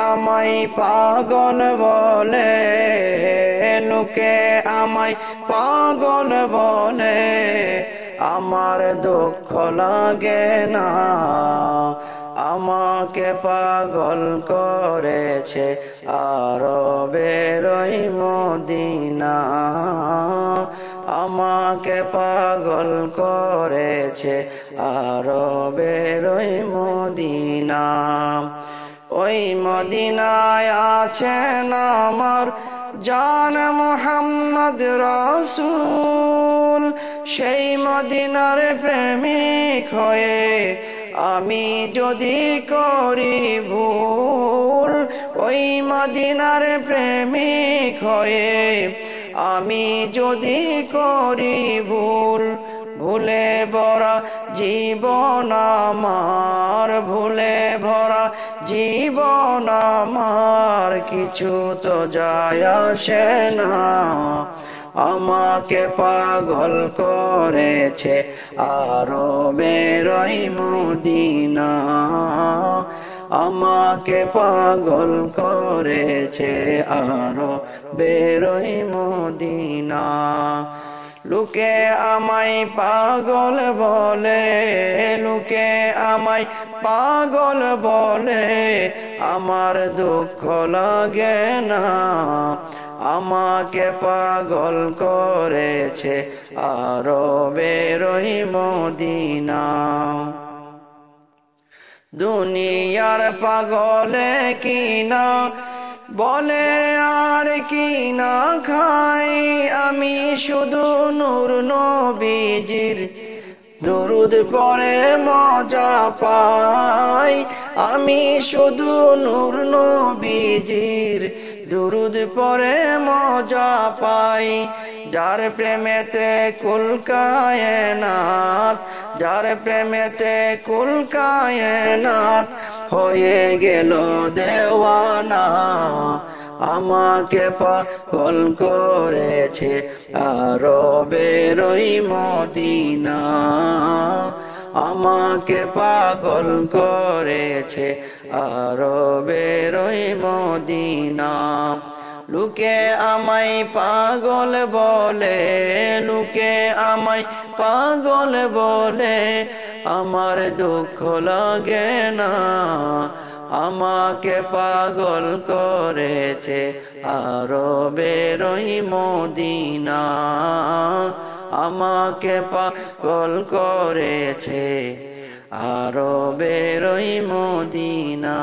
আমায় পাগল বলে, লোকে আমায় পাগল বলে, আমার দুঃখ লাগে না। আমাকে পাগল করেছে আরবের ওই মদিনা, আমাকে পাগল করেছে আরবের ওই মদিনা। ওই মদিনায় আছেন আমার জান মুহাম্মদ রাসূল, সেই মদিনার প্রেমিক হয়ে আমি যদি করি ভুল, ওই মদিনার প্রেমিক হয়ে আমি যদি করি ভুল, ভুলে ভরা জীবন আমার, ভুলে ভরা জীবন আমার, কিছু তো যায় আসে না। আমাকে পাগল করেছে আরবের ওই মদিনা, আমাকে পাগল করেছে আরবের ওই মদিনা। লোকে আমায় পাগল বলে, লোকে আমায় পাগল বলে, আমার দুঃখ লাগে না। আমাকে পাগল করেছে আরবের ওই মদিনা। দুনিয়ার পাগলে কিনা বলে আর কি না খাই, আমি শুধু নূর নবীজির দরুদ পড়ে মজা পাই, আমি শুধু নূর নবীজির দরুদ পড়ে মজা পাই। যার প্রেমেতে কুল কায়নাত, যার প্রেমেতে কুল কায়নাত হয়ে গেল দেওয়ানা, আমাকে পাগল করেছে আরবের ওই মদিনা, আমাকে পাগল করেছে আরবের ওই মদিনা। লোকে আমায় পাগল বলে, লোকে আমায় পাগল বলে, আমার দুঃখ লাগে না। আমাকে পাগল করেছে আরবের ওই মদিনা, আমাকে পাগল করেছে আরবের ওই মদিনা।